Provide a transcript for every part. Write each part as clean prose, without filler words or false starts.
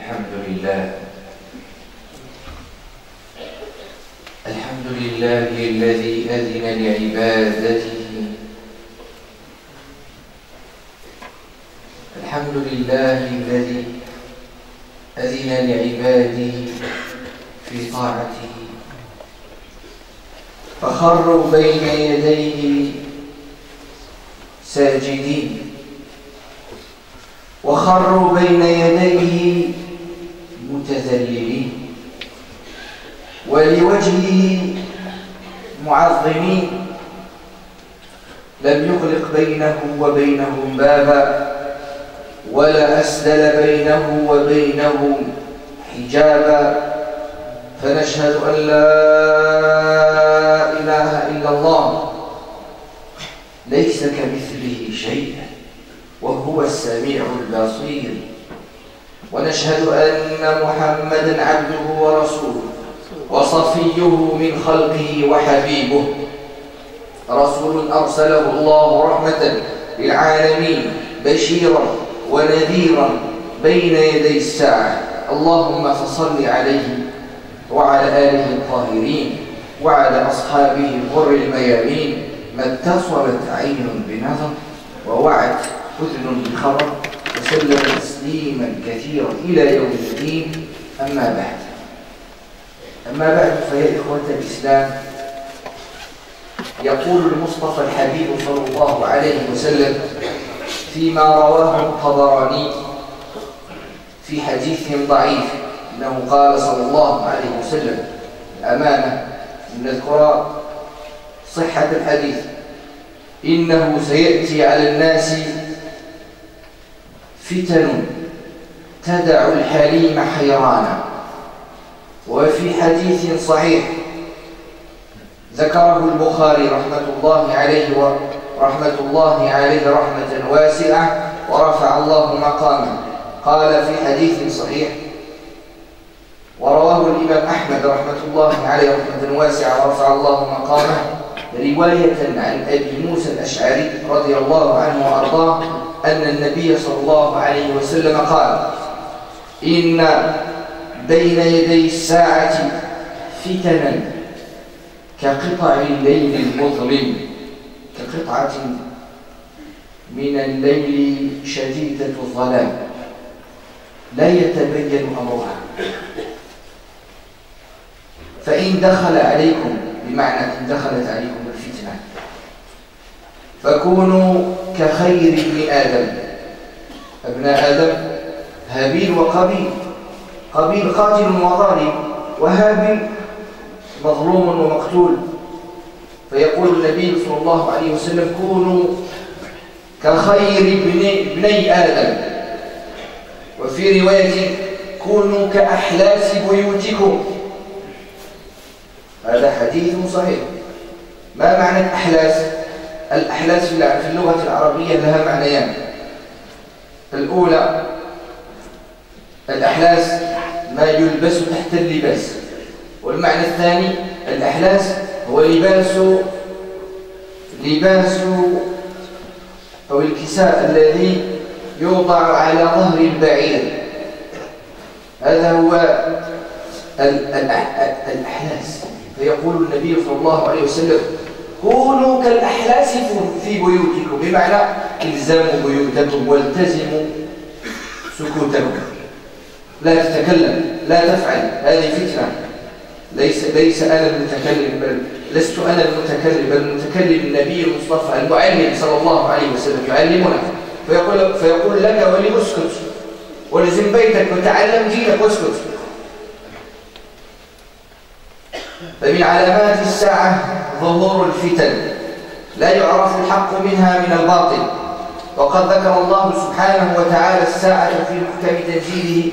الحمد لله الذي أذن لعبادته. الحمد لله الذي أذن لعباده في طاعته فخروا بين يديه ساجدين، وخروا بين يديه متذللين، ولوجهه معظمين. لم يغلق بينه وبينهم بابا، ولا أسدل بينه وبينهم حجابا. فنشهد أن لا إله إلا الله ليس كمثله شيء وهو السميع البصير. ونشهد أن محمدًا عبده ورسوله وصفيه من خلقه وحبيبه، رسول أرسله الله رحمة للعالمين بشيرا ونذيرا بين يدي الساعة. اللهم فصل عليه وعلى آله الطاهرين وعلى أصحابه غر الميامين، ما اتصلت عين بنظر ووعت أذن بخبر، وسلم تسليما كثيرا إلى يوم الدين. أما بعد فيا إخوة الإسلام، يقول المصطفى الحبيب صلى الله عليه وسلم فيما رواه الطبراني في حديث ضعيف، إنه قال صلى الله عليه وسلم: الأمانة أن نذكر صحة الحديث، إنه سيأتي على الناس فتن تدع الحليم حيرانا. وفي حديث صحيح ذكره البخاري رحمة الله عليه رحمة واسعة ورفع الله مقامه، قال في حديث صحيح ورواه الإمام أحمد رحمة الله عليه رحمة واسعة ورفع الله مقامه رواية عن أبي موسى الأشعري رضي الله عنه وأرضاه أن النبي صلى الله عليه وسلم قال: إن بين يدي الساعة فتنا كقطع الليل المظلم، كقطعة من الليل شديدة الظلام لا يتبين أمرها، فإن دخل عليكم، بمعنى إن دخلت عليكم الفتنة، فكونوا كخير ابن آدم. ابناء آدم هابيل وقابيل، قابيل قاتل وظالم، وهابيل مظلوم ومقتول. فيقول النبي صلى الله عليه وسلم: كونوا كخير ابني آدم. وفي رواية: كونوا كأحلاس بيوتكم. هذا حديث صحيح. ما معنى الأحلاس؟ الأحلاس في اللغة العربية لها معنيان. الأولى، الأحلاس ما يلبس تحت اللباس. والمعنى الثاني، الأحلاس هو لباس أو الكساء الذي يوضع على ظهر البعير. هذا هو الأحلاس. فيقول النبي صلى الله عليه وسلم: كونوا كالأحلاس في بيوتكم، بمعنى الزموا بيوتكم والتزموا سكوتكم، لا تتكلم، لا تفعل، هذه فتنة. ليس أنا المتكلم، بل لست أنا المتكلم، بل المتكلم النبي المصطفى المعلم صلى الله عليه وسلم يعلمنا. فيقول لك ولي اسكت، ولزم بيتك وتعلم دينك واسكت. فمن علامات الساعة ظهور الفتن، لا يعرف الحق منها من الباطل. وقد ذكر الله سبحانه وتعالى الساعة في محكم تنزيله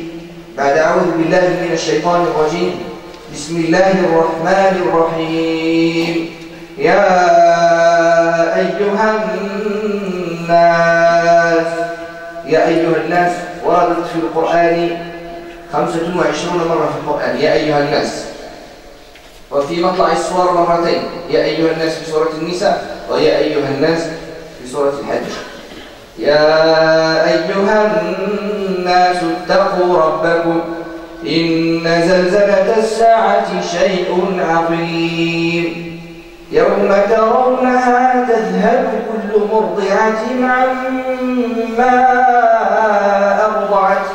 بعد: أعوذ بالله من الشيطان الرجيم، بسم الله الرحمن الرحيم. يا أيها الناس وردت في القرآن 25 مرة في القرآن يا أيها الناس، وفي مطلع السور مرتين: يا أيها الناس في سورة النساء، ويا أيها الناس في سورة الحج. يا أيها الناس اتقوا ربكم إن زلزلة الساعة شيء عظيم يوم ترونها تذهل كل مرضعة عما أرضعت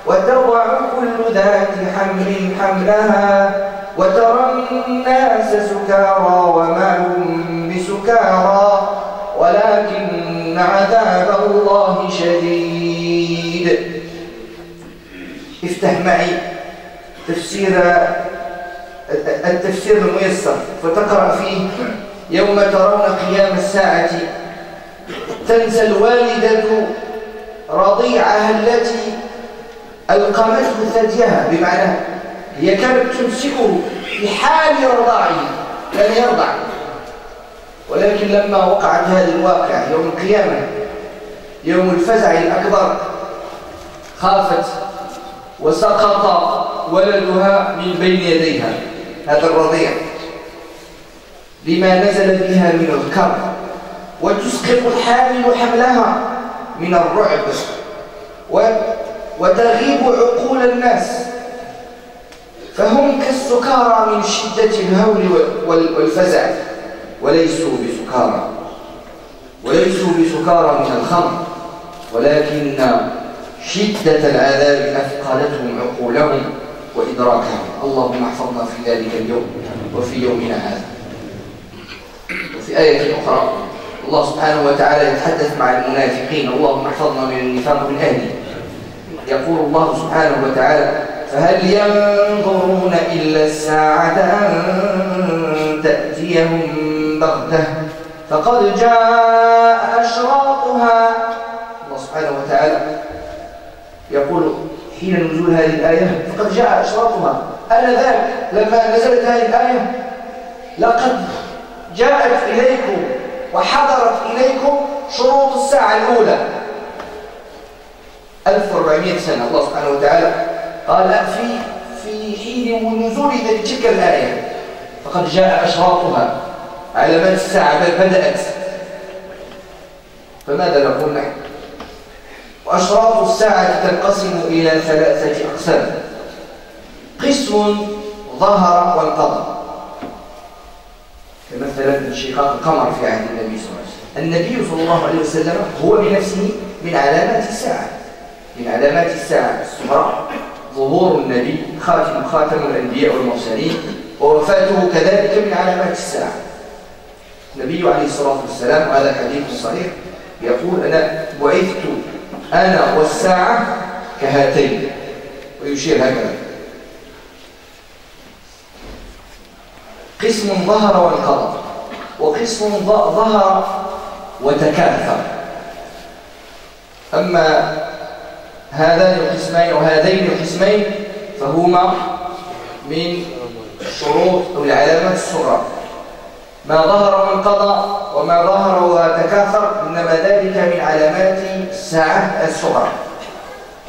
وتضع كل ذات حمل حملها وترى الناس سكارى وما هم بسكارى ولكن عذاب الله شديد. افتح معي التفسير الميسر فتقرأ فيه يوم ترون قيام الساعة تنسى الوالدة رضيعها التي ألقمته ثديها، بمعنى هي كانت تمسكه في حال رضاعه كان يرضع، ولكن لما وقعت هذه الواقعة يوم القيامة يوم الفزع الأكبر خافت وسقط ولدها من بين يديها هذا الرضيع لما نزل بها من الكرب، وتسقط الحامل حملها من الرعب وتغيب عقول الناس فهم كالسكارى من شدة الهول والفزع وليسوا بسكارى من الخمر ولكن شدة العذاب أثقلتهم عقولهم وإدراكهم. اللهم احفظنا في ذلك اليوم وفي يومنا هذا. وفي آية أخرى الله سبحانه وتعالى يتحدث مع المنافقين اللهم احفظنا من النفاق من أهله. يقول الله سبحانه وتعالى فهل ينظرون إلا الساعة أن تأتيهم بغتة فقد جاء أشراطها. الله سبحانه وتعالى يقول حين نزول هذه الآية فقد جاء أشراطها، آنذاك لما نزلت هذه الآية لقد جاءت إليكم وحضرت إليكم شروط الساعة الأولى 1400 سنة. الله سبحانه وتعالى قال في حين نزول تلك الآية فقد جاء أشراطها، علامات الساعة بدأت. فماذا نقول نحن؟ وأشراط الساعة تنقسم إلى 3 أقسام. قسم ظهر وانقضى كمثلا انشقاق القمر في عهد النبي صلى الله عليه وسلم. النبي صلى الله عليه وسلم هو بنفسه من علامات الساعة، من علامات الساعة الصغرى ظهور النبي خاتم الأنبياء والمرسلين، ووفاته كذلك من علامات الساعة. النبي عليه الصلاة والسلام هذا حديث صحيح يقول أنا بعثت أنا والساعة كهاتين ويشير هكذا. قسم ظهر وانقضى وقسم ظهر وتكاثر. أما هذان القسمين وهذين القسمين فهما من الشروط أو العلامات الصغرى. ما ظهر وانقضى وما ظهر وتكاثر إنما ذلك من علامات الساعة الصغرى.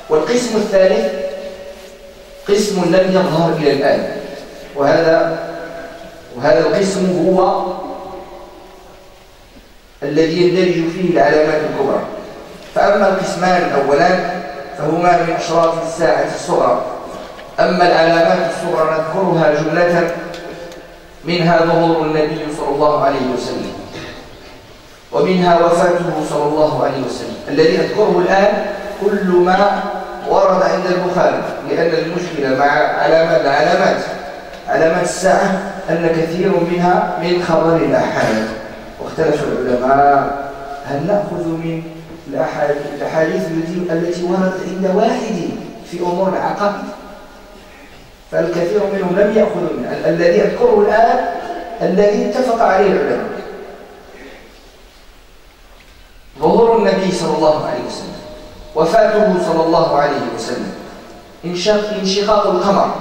والقسم الثالث قسم لم يظهر إلى الآن، وهذا القسم هو الذي يندرج فيه العلامات الكبرى. فأما القسمان الأولان فهما من أشراط الساعة الصغرى. أما العلامات الصغرى نذكرها جملة، منها ظهور النبي صلى الله عليه وسلم، ومنها وفاته صلى الله عليه وسلم. الذي أذكره الآن كل ما ورد عند البخاري، لأن المشكلة مع علامات الساعة أن كثير منها من خبر الآحاد، واختلف العلماء هل نأخذ من الأحاديث التي وردت عند واحد في أمور العقائد، فالكثير منهم لم يأخذوا منه. الذي أذكره الآن الذي اتفق عليه العلماء ظهور النبي صلى الله عليه وسلم، وفاته صلى الله عليه وسلم، انشقاق القمر،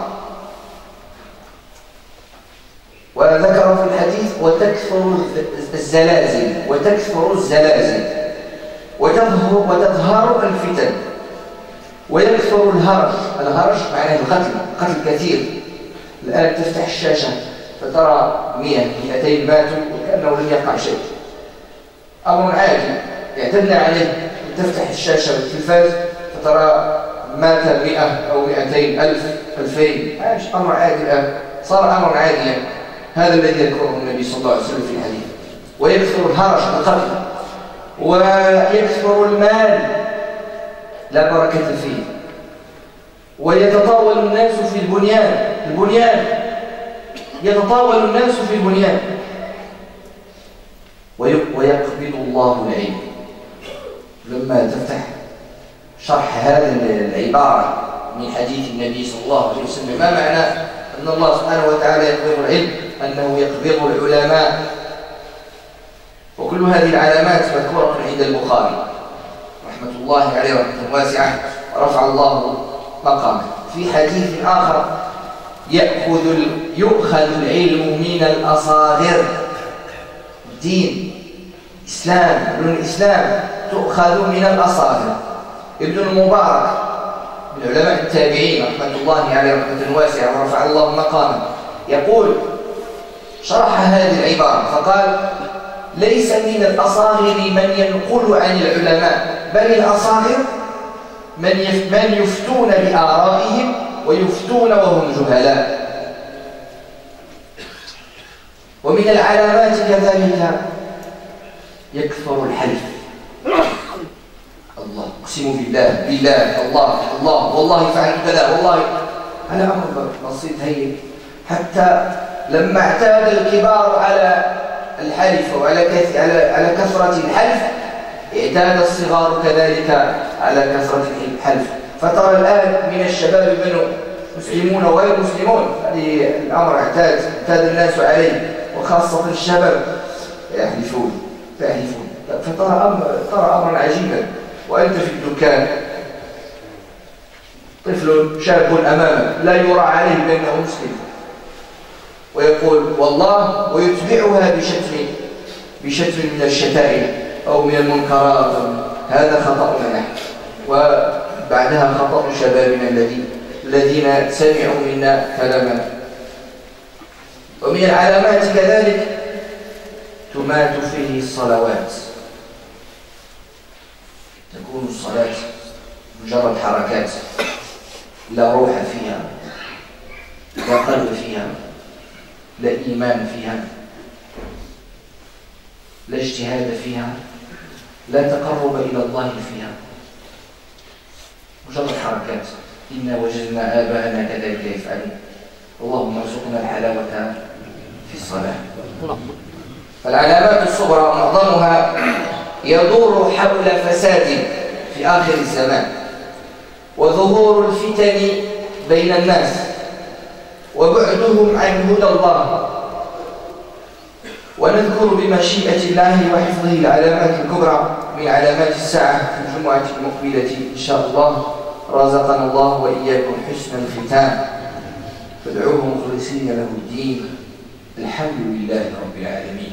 وذكر في الحديث وتكثر الزلازل وتظهر الفتن ويكثر الهرج معناه القتل كثير. الآن تفتح الشاشة فترى 100-200 ماتوا وكأنه لم يقع شيء، أمر عادي اعتدنا عليه. تفتح الشاشة والتلفاز فترى مات 100 أو 200 ألف 2000 مش أمر عادي الآن، صار أمر عاديا. هذا الذي يذكره النبي صلى الله عليه وسلم في الحديث. ويكثر الهرج القتل، ويكثر المال لا بركة فيه، ويتطاول الناس في البنيان يتطاول الناس في البنيان، ويقبض الله العلم. لما تفتح شرح هذه العبارة من حديث النبي صلى الله عليه وسلم، ما معنى أن الله سبحانه وتعالى يقبض العلم؟ أنه يقبض العلماء. وكل هذه العلامات مذكورة عند البخاري رحمة الله عليه رحمة واسعة ورفع الله مقامه. في حديث آخر يؤخذ العلم من الأصاغر. الدين الإسلام تؤخذ من الأصاغر. ابن المبارك من علماء التابعين رحمة الله عليه رحمة واسعة ورفع الله مقامه يقول، شرح هذه العبارة فقال: ليس من الأصاغر من ينقل عن العلماء، بل الأصاغر من يفتون بآرائهم ويفتون وهم جهلاء. ومن العلامات كذلك يكثر الحلف. الله، أقسم بالله الله والله فعلت كذا، والله على أمر بسيط هين. حتى لما اعتاد الكبار على الحلف وعلى كثرة الحلف، اعتاد الصغار كذلك على كثرة الحلف. فترى الآن من الشباب من مسلمون وغير مسلمون، هذه الأمر اعتاد الناس عليه، وخاصة الشباب يحلفون. فترى أمرا عجيبا، وأنت في الدكان طفل شاب أمامك لا يرى عليه بأنه مسلم، ويقول والله، ويتبعها بشتم من الشتائم أو من المنكرات. هذا خطأنا نحن، وبعدها خطأ شبابنا الذين سمعوا منا كلامنا. ومن العلامات كذلك تمات فيه الصلوات. تكون الصلاة مجرد حركات، لا روح فيها، لا قلب فيها، لا إيمان فيها، لا اجتهاد فيها، لا تقرب إلى الله فيها، مجرد حركات. إنا وجدنا آباءنا كذلك يفعلون. اللهم ارزقنا الحلاوة في الصلاة. فالعلامات الصغرى معظمها يدور حول فساد في آخر الزمان، وظهور الفتن بين الناس، وبعدهم عن هدى الله. ونذكر بمشيئة الله وحفظه العلامات الكبرى من علامات الساعة في الجمعة المقبلة إن شاء الله. رزقنا الله وإياكم حسن الختام، فادعوه مخلصين له الدين. الحمد لله رب العالمين.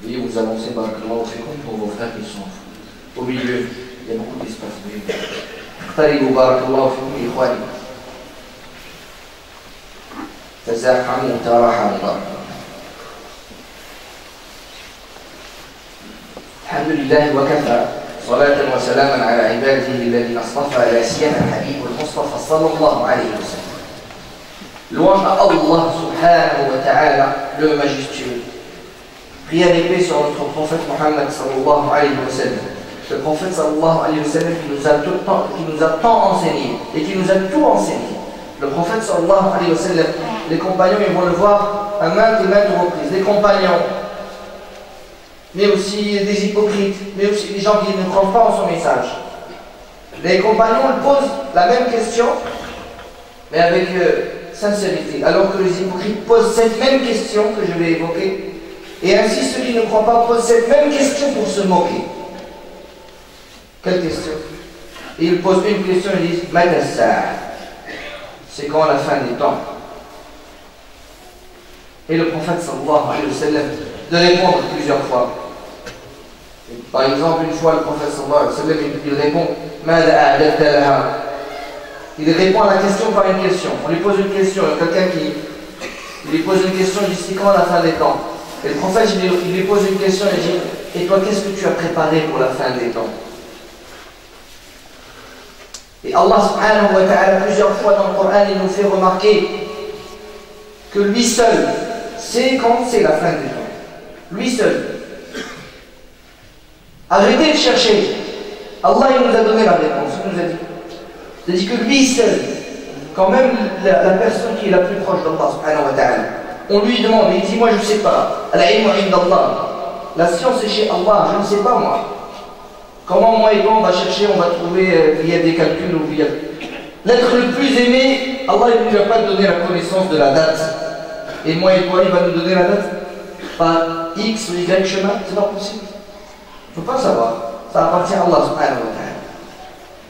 Veuillez vous annoncer barakallahu fikum pour vos frères qui sont au milieu. Il y a beaucoup d'espace. اقتربوا barakallahu fikum إخواني. تزاحموا تراحموا. الحمد لله وكفى، صلاة وسلاما على عباده الذين اصطفى، لا سيما الحبيب المصطفى صلى الله عليه وسلم. Louange à Allah subhanahu wa ta'ala, le majestueux. Prière et paix sur notre prophète Mohammed sallallahu alayhi wa sallam. Le prophète sallallahu alayhi wa sallam qui nous a tant enseigné et qui nous a tout enseigné. Le prophète sallallahu alayhi wa sallam, les compagnons, ils vont le voir à maintes et maintes reprises. Les compagnons, mais aussi des hypocrites, mais aussi des gens qui ne croient pas en son message. Les compagnons posent la même question, mais avec sincérité, alors que les hypocrites posent cette même question que je vais évoquer. Et ainsi, ceux qui ne croient pas posent cette même question pour se moquer. Quelle question? Et ils posent une question, ils disent Madassa, c'est quand la fin des temps? Et le prophète sallallahu alayhi wa sallam de répondre plusieurs fois. Et par exemple, une fois, le prophète sallallahu alayhi wa sallam il répond Mada a'dadta laha. Il répond à la question par une question. On lui pose une question, quelqu'un qui Il lui pose une question, il dit c'est quand la fin des temps? Et le prophète, il lui pose une question, il dit et toi, qu'est-ce que tu as préparé pour la fin des temps? Et Allah subhanahu wa ta'ala, plusieurs fois dans le Coran, il nous fait remarquer que lui seul sait quand c'est la fin des temps. Lui seul. Arrêtez de chercher. Allah, il nous a donné la réponse, il nous a dit. C'est-à-dire que lui seul, quand même la personne qui est la plus proche d'Allah subhanahu wa ta'ala, on lui demande, il dit moi je ne sais pas. Al-ilmu indallah. La science est chez Allah, je ne sais pas moi. Comment moi et toi on va chercher, on va trouver via des calculs ou via... L'être le plus aimé, Allah il ne nous a pas donné la connaissance de la date. Et moi et toi, il va nous donner la date par X ou Y chemin, c'est pas possible. Il ne faut pas savoir. Ça appartient à Allah subhanahu wa ta'ala.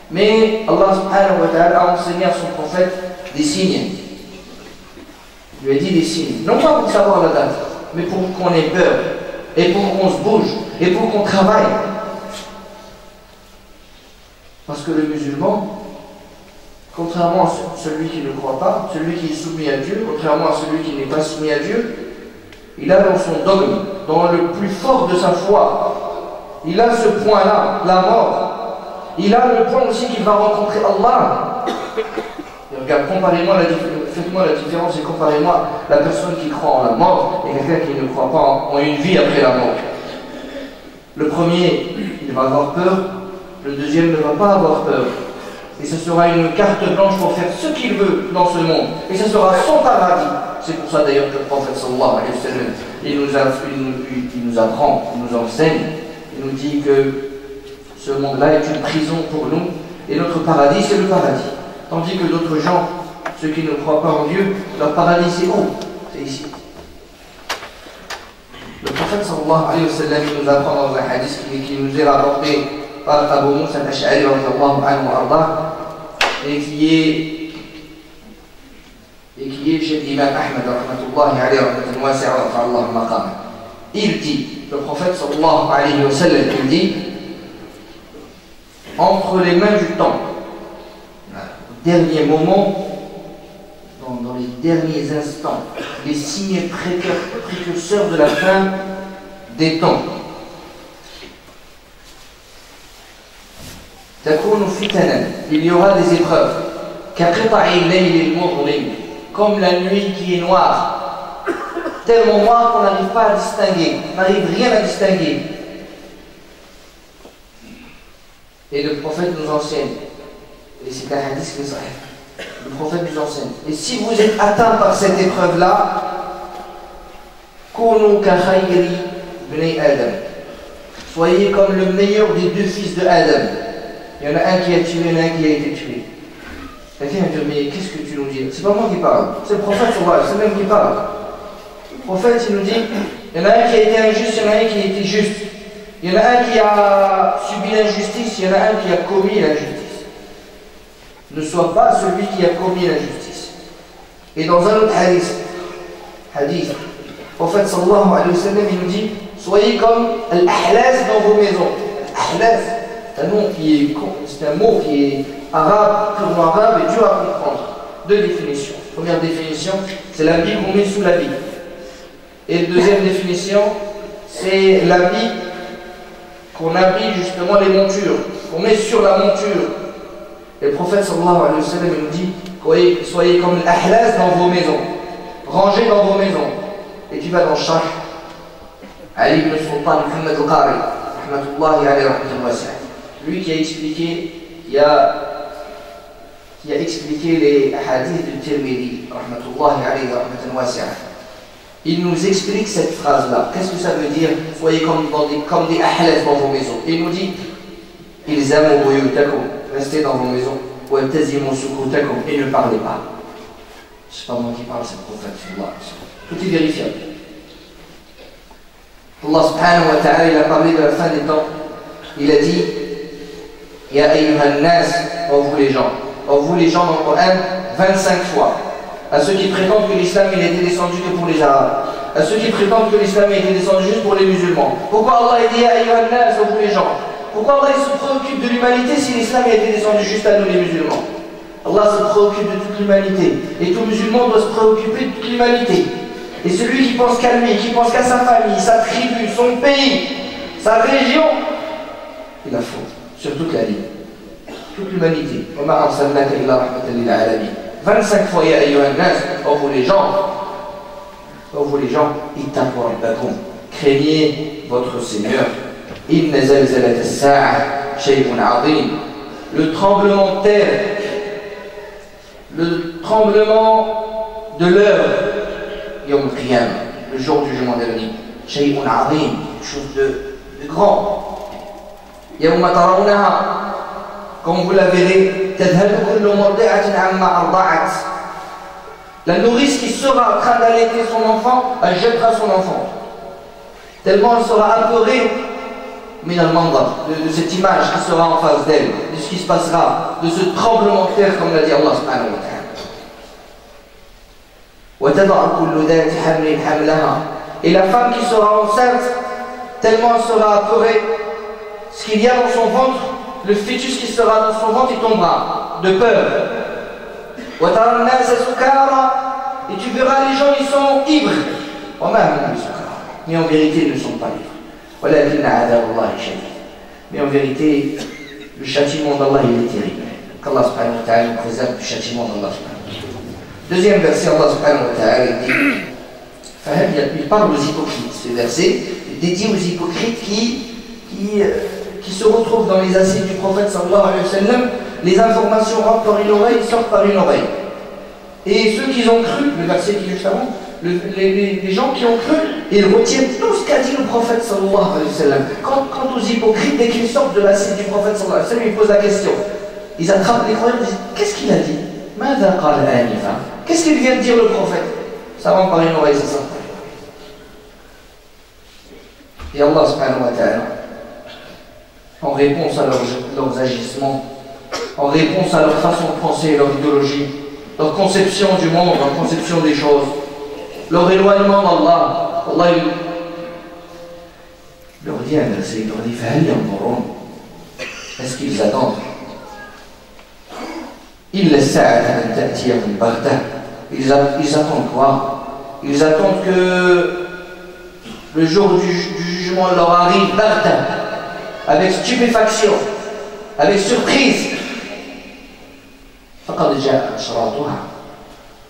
Mais Allah subhanahu wa ta'ala a enseigné à son prophète des signes. Il lui a dit des signes. Non pas pour savoir la date, mais pour qu'on ait peur. Et pour qu'on se bouge. Et pour qu'on travaille. Parce que le musulman, contrairement à celui qui ne croit pas, celui qui est soumis à Dieu, contrairement à celui qui n'est pas soumis à Dieu, il a dans son dogme, dans le plus fort de sa foi, il a ce point-là, la mort. Il a le point aussi qu'il va rencontrer Allah. Et regarde, faites-moi la différence et comparez-moi la personne qui croit en la mort et quelqu'un qui ne croit pas en une vie après la mort. Le premier, il va avoir peur, le deuxième ne va pas avoir peur. Et ce sera une carte blanche pour faire ce qu'il veut dans ce monde. Et ce sera son paradis. C'est pour ça d'ailleurs que le prophète sallallahu alayhi wa sallam, il nous apprend, il nous enseigne, il nous dit que ce monde-là est une prison pour nous et notre paradis c'est le paradis. Tandis que d'autres gens, ceux qui ne croient pas en Dieu, leur paradis c'est où? C'est ici. Le prophète sallallahu alayhi wa sallam nous apprend dans un hadith qui nous est rapporté par Abu Musa al-Ash'ari et qui est chez l'imam Ahmed rahmatullahi alayhi rahmatan wasi'a wa rafa'allahu maqama. Il dit, le prophète sallallahu alayhi wa sallam, il dit, entre les mains du temps, au dernier moment, dans les derniers instants, les signes précurseurs de la fin des temps. Il y aura des épreuves, comme la nuit qui est noire, tellement noire qu'on n'arrive pas à distinguer, on n'arrive rien à distinguer. Et le prophète nous enseigne, et c'est un hadith qui est sahih, le prophète nous enseigne, et si vous êtes atteint par cette épreuve-là, soyez comme le meilleur des deux fils de Adam. Il y en a un qui a tué, il y en a un qui a été tué. Quelqu'un va dire, mais qu'est-ce que tu nous dis? C'est pas moi qui parle, c'est le prophète, c'est même qui parle. Le prophète, il nous dit, il y en a un qui a été injuste, il y en a un qui a été juste. Il y en a un qui a subi l'injustice, il y en a un qui a commis l'injustice. Ne sois pas celui qui a commis l'injustice. Et dans un autre hadith, le prophète sallallahu alayhi wa sallam, il nous dit, soyez comme al-ahlas dans vos maisons. Al-ahlas, c'est un mot qui est arabe, purement arabe et dur à comprendre. Deux définitions. Première définition, c'est l'habit qu'on met sous l'habit. Et deuxième définition, c'est l'habit qu'on habille justement les montures, qu'on met sur la monture. Et le prophète sallallahu alayhi wa sallam nous dit, soyez comme l'ahlas dans vos maisons, rangez dans vos maisons. Et tu vas dans chaque Ali ibn Sultan Muhammad al-Qari, rahmatullahi alayhi rahmatan wasi'a. Lui qui a expliqué les hadiths du Tirmidhi, rahmatullahi alayhi rahmatan wasi'a. Il nous explique cette phrase-là. Qu'est-ce que ça veut dire? Soyez comme des ahlas dans vos maisons. Il nous dit, ils aiment buyutakum, restez dans vos maisons, wa tazimu sukutakum, et ne parlez pas. C'est pas moi qui parle, c'est le prophète. Tout est vérifiable. Allah subhanahu wa ta'ala, il a parlé de la fin des temps. Il a dit, Ya ayyuhan nas, ô vous les gens. Ô vous les gens dans le Coran, 25 fois. À ceux qui prétendent que l'islam il a été descendu que pour les Arabes. À ceux qui prétendent que l'islam a été descendu juste pour les musulmans. Pourquoi Allah a dit Ya ayyuhan nas, ô vous les gens? Pourquoi Allah il se préoccupe de l'humanité si l'islam a été descendu juste à nous les musulmans? Allah se préoccupe de toute l'humanité. Et tout musulman doit se préoccuper de toute l'humanité. Et celui qui pense qu'à lui, qui pense qu'à sa famille, sa tribu, son pays, sa région, il a faux sur toute la ligne, toute l'humanité. 25 fois, ya ayyuhan nas, oh vous les gens, ittaqu rabbakum, craignez votre Seigneur. Inna zalzalat as-sa'a shay'un 'azim. Le tremblement de terre, le tremblement de l'heure, Yawm al-Qiyam, le jour du jugement dernier, shay'un 'azim, quelque chose de grand. Yawma tarawnaha, quand vous la verrez, tadhalu kullu murdi'atin 'amma arda'at. La nourrice qui sera en train d'allaiter son enfant, elle jettera son enfant. Tellement elle sera apeurée de cette image qui sera en face d'elle, de ce qui se passera, de ce tremblement de terre, comme l'a dit Allah subhanahu wa ta'ala. Et la femme qui sera enceinte, tellement elle sera apeurée, ce qu'il y a dans son ventre, le fœtus qui sera dans son ventre, il tombera de peur. Et tu verras les gens, ils sont ivres. Mais en vérité, ils ne sont pas ivres. Mais en vérité, le châtiment d'Allah, il est terrible. Qu'Allah subhanahu wa ta'ala nous préserve du châtiment d'Allah. Deuxième verset, Allah subhanahu wa ta'ala dit, il parle aux hypocrites. Ce verset dédié aux hypocrites qui se retrouvent dans les assiettes du prophète sallallahu alayhi wa sallam. Les informations rentrent par une oreille, sortent par une oreille. Et ceux qui ont cru, le verset qui est juste avant, les gens qui ont cru, ils retiennent tout ce qu'a dit le prophète sallallahu alayhi wa sallam. Quant aux hypocrites, dès qu'ils sortent de l'assiette du prophète sallallahu alayhi wa sallam, ils posent la question. Ils attrapent les croyants et disent, qu'est-ce qu'il a dit? Qu'est-ce qu'il vient de dire le prophète? Ça rentre par une oreille, ça sort par une oreille. Et Allah subhanahu wa ta'ala, en réponse à leurs agissements, en réponse à leur façon de penser, leur idéologie, leur conception du monde, leur conception des choses, leur éloignement d'Allah, Allah leur dit un verset, il leur dit est-ce qu'ils attendent? Ils attendent quoi? Ils attendent que le jour du jugement leur arrive avec stupéfaction, avec surprise.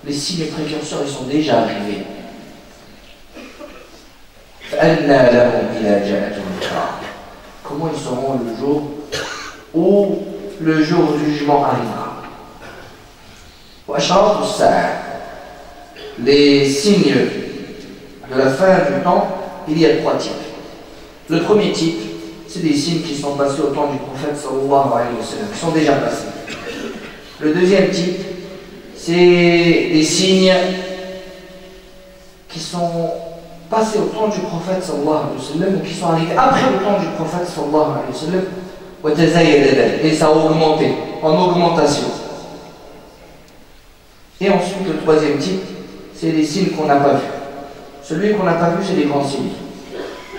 Les signes précurseurs, ils sont déjà arrivés. Comment ils seront le jour où le jour du jugement arrivera? Les signes de la fin du temps, il y a trois types. Le premier type, c'est des signes qui sont passés au temps du prophète sallallahu alayhi wa sallam, qui sont déjà passés. Le deuxième type, c'est des signes qui sont passés au temps du prophète sallallahu alayhi wa sallam ou qui sont arrivés après le temps du prophète sallallahu alayhi wa sallam, et ça a augmenté, en augmentation. Et ensuite, le troisième type, c'est les signes qu'on n'a pas vus. Celui qu'on n'a pas vu, c'est les grands signes.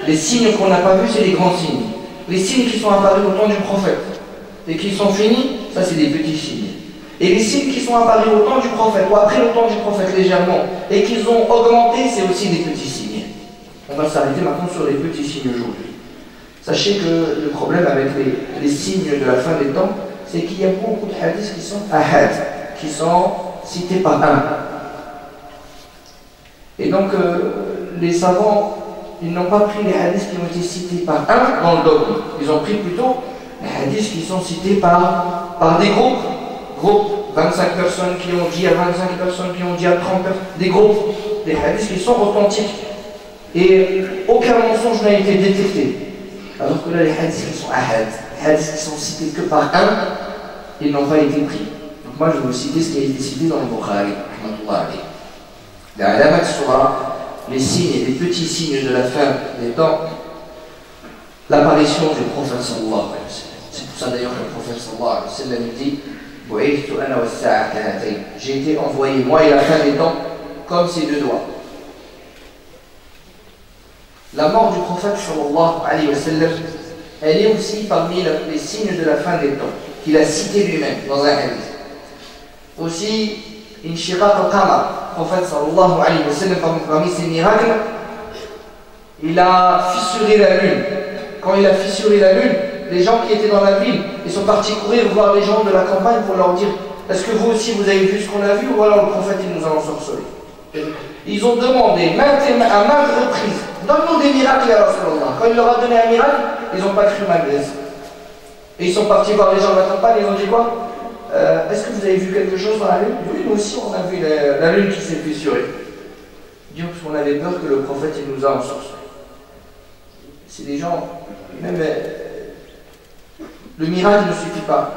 Les signes qu'on n'a pas vus, c'est les grands signes. Les signes qui sont apparus au temps du prophète et qui sont finis, ça c'est des petits signes. Et les signes qui sont apparus au temps du prophète ou après le temps du prophète légèrement et qui ont augmenté, c'est aussi des petits signes. On va s'arrêter maintenant sur les petits signes aujourd'hui. Sachez que le problème avec les signes de la fin des temps, c'est qu'il y a beaucoup de hadiths qui sont ahad, qui sont cités par un. Et donc, les savants, ils n'ont pas pris les hadiths qui ont été cités par un dans le dogme. Ils ont pris plutôt les hadiths qui sont cités par des groupes. 25 personnes qui ont dit à 25 personnes qui ont dit à 30 personnes. Des groupes, des hadiths qui sont authentiques. Et aucun mensonge n'a été détecté. Alors que là, les hadiths qui sont ahad, les hadiths qui sont cités que par un, ils n'ont pas été pris. Donc moi, je vais vous citer ce qui a été cité dans le Bukhari. La alamat sura, les signes, les petits signes de la fin des temps, l'apparition du prophète sallallahu alayhi wa sallam. C'est pour ça d'ailleurs que le prophète sallallahu alayhi wa sallam dit j'ai été envoyé, moi et la fin des temps, comme ces deux doigts. La mort du prophète sallallahu alayhi wa sallam, elle est aussi parmi les signes de la fin des temps, qu'il a cité lui-même dans un hadith. Aussi, Inshiqaq al-Qamar, prophète sallallahu alayhi wa sallam, parmi ses miracles, il a fissuré la lune. Quand il a fissuré la lune, les gens qui étaient dans la ville, ils sont partis courir voir les gens de la campagne pour leur dire: est-ce que vous aussi vous avez vu ce qu'on a vu, ou alors le prophète il nous a ensorcelés? Ils ont demandé à maintes reprises: donne-nous des miracles, ya Rasulallah. Quand il leur a donné un miracle, ils n'ont pas cru malgré ça. Et ils sont partis voir les gens de la campagne, ils ont dit quoi? Est-ce que vous avez vu quelque chose dans la lune? Oui, nous aussi on a vu la lune qui s'est fissurée. Dieu, parce qu'on avait peur que le prophète il nous a ensorcelés. C'est des gens, même le miracle ne suffit pas.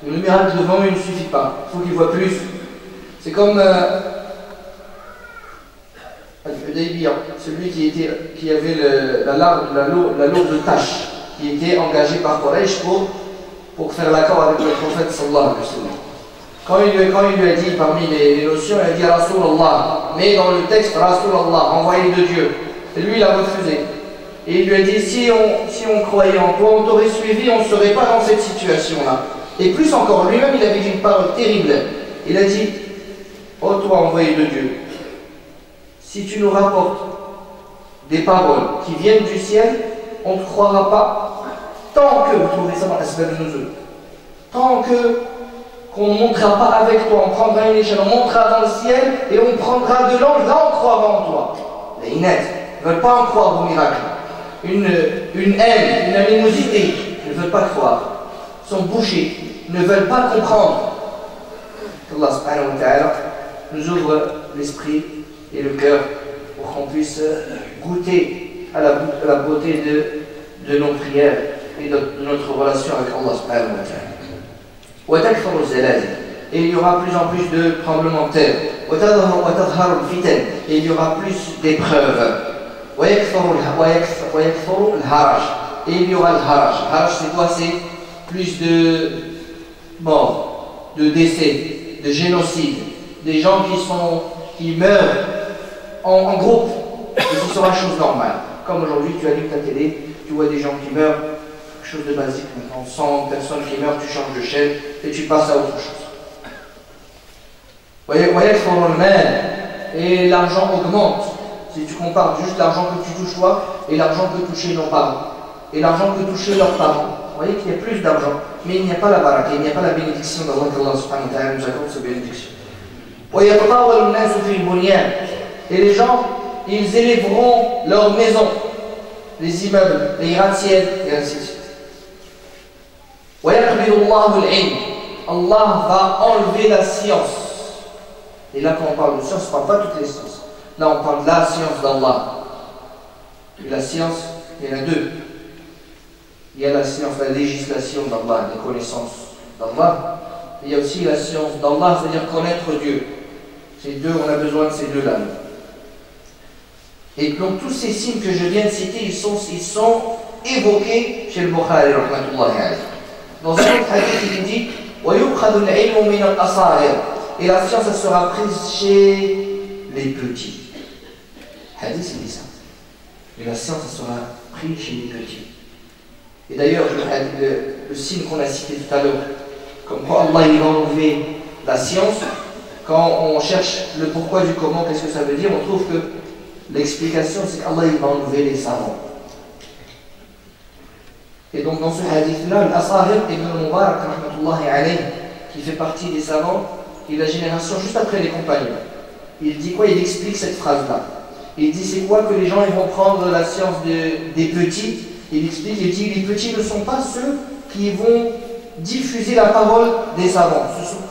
Le miracle devant eux ne suffit pas. Il faut qu'ils voient plus. C'est comme Al-Hudaybiyah, celui qui avait la lourde tâche, qui était engagé par Quraysh pour faire l'accord avec le prophète sallallahu alayhi wa sallam. Quand il lui a dit, parmi les notions, il a dit Rasulallah, mais dans le texte Rasulallah, envoyé de Dieu. Et lui il a refusé. Et il lui a dit: si on croyait en toi, on t'aurait suivi, on ne serait pas dans cette situation-là. Et plus encore, lui-même il avait dit une parole terrible. Il a dit: ô toi envoyé de Dieu, si tu nous rapportes des paroles qui viennent du ciel, on ne te croira pas tant que, vous trouvez ça dans l'Asbab Nuzul, tant qu'on ne montera pas avec toi, on prendra une échelle, on montera dans le ciel et on prendra de l'ange, là on croira en toi. Les Inès ne veulent pas en croire au miracle. Une haine, une animosité, ils ne veulent pas croire. Ils sont bouchés, ne veulent pas comprendre. Allah subhanahu wa ta'ala nous ouvre l'esprit et le cœur pour qu'on puisse goûter à la beauté de nos prières et de notre relation avec Allah subhanahu wa ta'ala. Et il y aura plus en plus de tremblements de terre. Et il y aura plus d'épreuves. Et il y aura le haraj. Haraj c'est quoi? C'est plus de morts, de décès, de génocide, des gens qui meurent en groupe, et ce sera chose normale. Comme aujourd'hui tu allumes ta télé, tu vois des gens qui meurent, quelque chose de basique maintenant, 100 personnes qui meurent, tu changes de chaîne et tu passes à autre chose. Et l'argent augmente. Si tu compares juste l'argent que tu touches toi et l'argent que touchaient nos parents et l'argent que touchaient leurs parents, vous voyez qu'il y a plus d'argent, mais il n'y a pas la baraka, il n'y a pas la bénédiction d'Allah, qu'Allah subhanahu wa ta'ala nous accorde cette bénédiction. Et les gens, ils élèveront leurs maisons, les immeubles, les gratte-ciels, et ainsi de suite. Allah va enlever la science. Et là, quand on parle de science, on ne parle pas de toutes les sciences. Là, on parle de la science d'Allah. Et la science, il y en a deux. Il y a la science, la législation d'Allah, les connaissances d'Allah. Et il y a aussi la science d'Allah, c'est-à-dire connaître Dieu. Ces deux, on a besoin de ces deux-là. Et donc, tous ces signes que je viens de citer, ils sont évoqués chez le Bukhari, rahmatullahi alayhi. Dans un autre hadith, il dit وَيُؤْخَذُ الْعِلْمُ مِنَ الْأَصَاغِرِ. Et la science, elle sera prise chez les petits. Hadith, il dit ça. Et la science, elle sera prise chez les petits. Et d'ailleurs, le signe qu'on a cité tout à l'heure, comme quoi Allah il va enlever la science, quand on cherche le pourquoi du comment, qu'est-ce que ça veut dire, on trouve que l'explication, c'est qu'Allah il va enlever les savants. Et donc dans ce hadith-là, l'Asahir ibn Mubarak, rahmatullahi alayhi, qui fait partie des savants, et la génération juste après les compagnons, il dit quoi? Il explique cette phrase-là. Il dit c'est quoi que les gens ils vont prendre la science des petits. Il explique, il dit les petits ne sont pas ceux qui vont diffuser la parole des savants.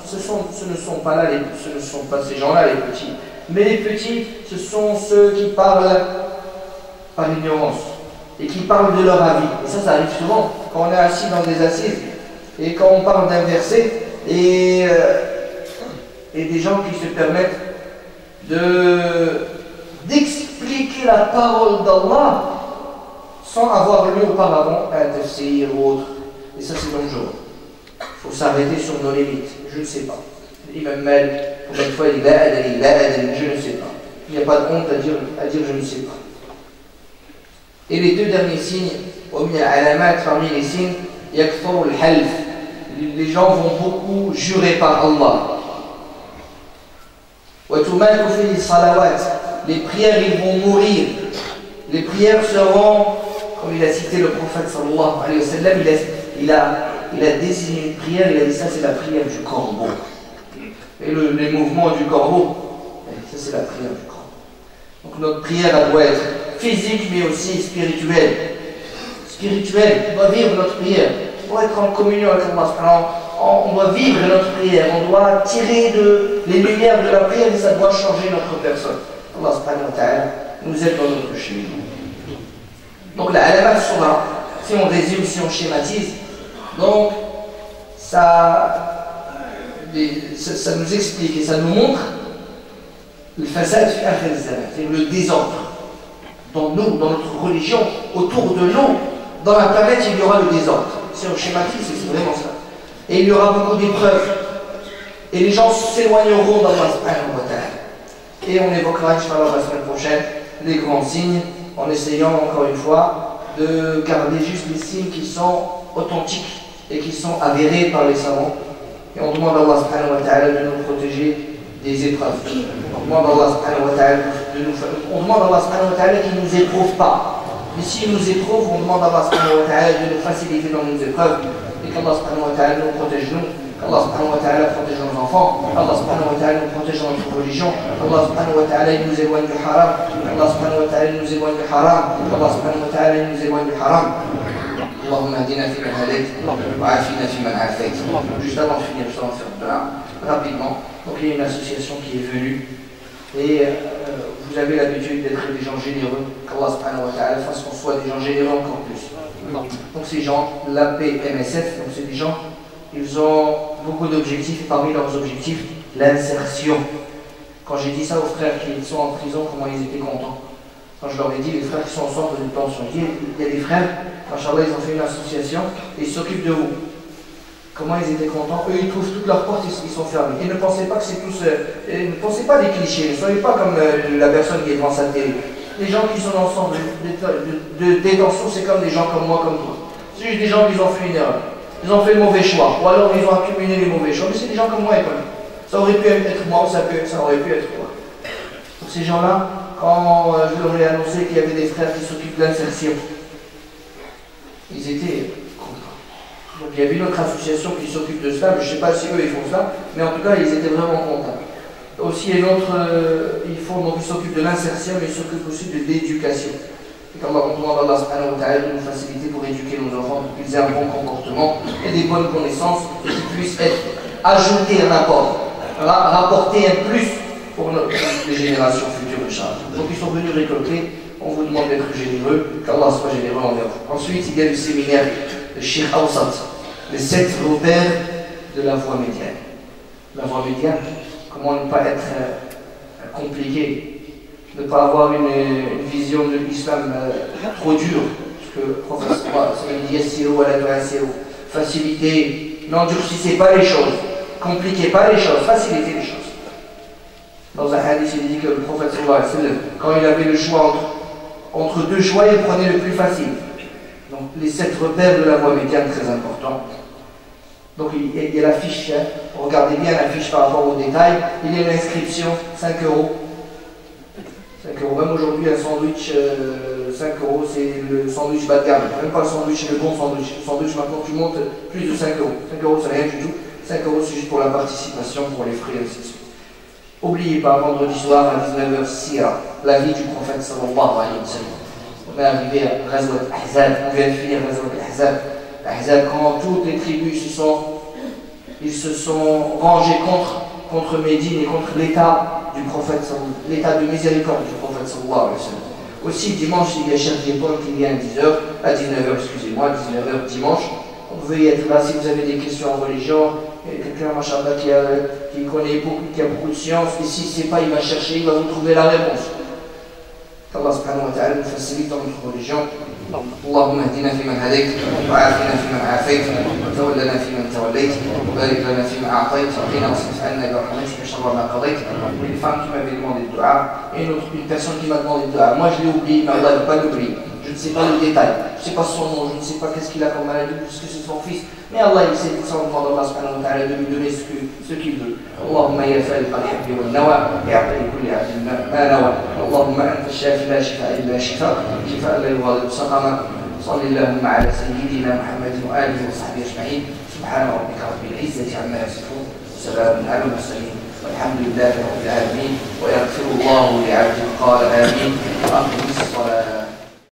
Ce ne sont pas ces gens-là les petits. Mais les petits, ce sont ceux qui parlent par ignorance et qui parlent de leur avis. Et ça arrive souvent quand on est assis dans des assises et quand on parle d'un verset et des gens qui se permettent d'expliquer la parole d'Allah sans avoir lu auparavant un tafsir ou autre. Et ça c'est dangereux. Il faut s'arrêter sur nos limites. Je ne sais pas. L'imam Malik, combien de fois il dit la adali, je ne sais pas. Il n'y a pas de honte à dire je ne sais pas. Et les deux derniers signes, parmi les signes, yakthuru al-half. Les gens vont beaucoup jurer par Allah. وتمات فيه الصلوات. Les prières, ils vont mourir. Les prières seront, comme il a cité le prophète sallallahu alayhi wa sallam, il a désigné une prière, il a dit ça c'est la prière du corbeau. Et les mouvements du corbeau, ça c'est la prière du corbeau. Donc notre prière elle doit être physique mais aussi spirituelle. Spirituelle, on doit vivre notre prière. On doit être en communion avec Allah. On doit vivre notre prière, on doit tirer les lumières de la prière et ça doit changer notre personne. Allah subhanahu wa ta'ala nous aide dans notre chemin. Donc la alamat soura, si on résume, si on schématise, donc ça nous explique et ça nous montre le fasad fi akhir az-zaman, c'est le désordre. Dans nous, dans notre religion, autour de nous, dans la planète, il y aura le désordre. Si on schématise, c'est vraiment ça. Et il y aura beaucoup d'épreuves. Et les gens s'éloigneront d'Allah subhanahu wa ta'ala. Et on évoquera, Inch'Allah, la semaine prochaine, les grands signes, en essayant encore une fois de garder juste les signes qui sont authentiques et qui sont avérés par les savants. Et on demande à Allah subhanahu wa ta'ala de nous protéger des épreuves. On demande à Allah subhanahu wa ta'ala qu'il ne nous éprouve pas. Mais s'il nous éprouve, on demande à Allah subhanahu wa ta'ala de nous faciliter dans nos épreuves. Et qu'Allah subhanahu wa ta'ala nous protège nous. Allah subhanahu wa ta'ala protège nos enfants. Allah subhanahu wa ta'ala nous protège dans notre religion. Allah subhanahu wa ta'ala nous éloigne du haram. Allah subhanahu wa ta'ala nous éloigne du haram. Allah subhanahu wa ta'ala nous éloigne du haram. اللهم اهدنا فيمن هديت وعافنا فيمن عافيت. Juste avant de finir, je vais en faire de là rapidement. Donc il y a une association qui est venue et vous avez l'habitude d'être des gens généreux. Qu'Allah subhanahu wa ta'ala fasse qu'on soit des gens généreux encore plus. Donc ces gens, l'APMSF, donc c'est des gens, ils ont beaucoup d'objectifs et parmi leurs objectifs, l'insertion. Quand j'ai dit ça aux frères qui sont en prison, comment ils étaient contents. Quand je leur ai dit, les frères qui sont en centre de détention, il y a des frères, machallah, ils ont fait une association et ils s'occupent de vous. Comment ils étaient contents. Eux, ils trouvent toutes leurs portes, ils sont fermés. Et ne pensez pas que c'est tous... ne pensez pas des clichés, ne soyez pas comme la personne qui est devant sa télé. Les gens qui sont dans le centre de détention, c'est comme des gens comme moi, comme toi. C'est juste des gens qui ont fait une erreur. Ils ont fait le mauvais choix, ou alors ils ont accumulé les mauvais choix. Mais c'est des gens comme moi et comme toi. Ça aurait pu être moi, ça aurait pu être toi. Donc ces gens-là, quand je leur ai annoncé qu'il y avait des frères qui s'occupent de l'insertion, ils étaient contents. Donc il y avait une autre association qui s'occupe de cela, mais je ne sais pas si eux ils font ça, mais en tout cas ils étaient vraiment contents. Aussi une autre, ils s'occupent de l'insertion, mais ils s'occupent aussi de l'éducation. Et quand on demande à Allah subhanahu wa ta'ala de nous faciliter pour éduquer nos enfants, pour qu'ils aient un bon comportement et des bonnes connaissances, et qu'ils puissent ajouter un apport, rapporter un plus pour les générations futures, Inch'Allah. Donc ils sont venus récolter, on vous demande d'être généreux, qu'Allah soit généreux envers vous. Ensuite, il y a le séminaire de Sheikh Awsat, les 7 repères de la voie médiane. La voie médiane, comment ne pas être compliqué, ne pas avoir une vision de l'islam trop dure, parce que le prophète dit yassiru wa la tu'assiru, facilitez, n'endurcissez pas les choses, compliquez pas les choses, facilitez les choses. Dans un hadith, il dit que le prophète sallallahu alayhi wa sallam, quand il avait le choix entre deux choix, il prenait le plus facile. Donc les 7 repères de la voie médiane, très important. Donc il y a l'affiche, hein. Regardez bien l'affiche par rapport aux détails. Il y a une inscription, 5 €. 5 €. Même aujourd'hui, un sandwich, 5 €, c'est le sandwich bas de gamme. Même pas le sandwich, le bon sandwich. Le sandwich, maintenant, tu montes plus de 5 €. 5 €, c'est rien du tout. 5 € c'est juste pour la participation, pour les frais, et ainsi de suite. N'oubliez pas, vendredi soir à 19h, Sira, la vie du prophète sallallahu alayhi wa sallam. On est arrivé à Ghazwat Ahzab, on vient de finir Ghazwat Ahzab. Ahzab, quand toutes les tribus se sont rangés contre Médine et contre l'état du prophète, l'état de miséricorde du prophète sallallahu alayhi wa sallam. Aussi, dimanche, il y a Cheikh Dépol qui vient à 19h, excusez-moi, 19h dimanche. On veut y être là si vous avez des questions en religion. Quelqu'un, machallah, qui connaît beaucoup, qui a beaucoup de science, et si c'est pas, il va chercher, il va vous trouver la réponse. qu'Allah subhanahu wa ta'ala nous facilite dans notre religion. اللهم اهدنا فيمن هديت وعافنا فيمن عافيت وتولنا فيمن توليت وبارك لنا فيما اعطيت وقنا واصرف عنا برحمتك شر ما قضيت. Une femme qui m'avait demandé le dua et une personne qui m'a demandé le dua. Moi je l'ai oublié, mais Allah ne va pas l'oublier. Je ne sais pas le détail, je ne sais pas son nom, je ne sais pas qu'est-ce qu'il a comme maladie, puisque c'est son fils. Mais Allah, il sait, ça, on demande à Allah subhanahu wa ta'ala de lui donner ce qu'il veut. Allahumma ya faliq al-habbi wal-nawa, ya'ti li kulli 'abdin ma nawa. Allahumma anta ash-shafi la shifa'a illa shifa', shifa'an la yughadiru saqama. صلى اللهم على سيدنا محمد وآله وصحبه أجمعين. سبحان ربك رب العزة عما يصفون وسلام على المرسلين والحمد لله رب العالمين. ويغفر الله لعبده قال آمين.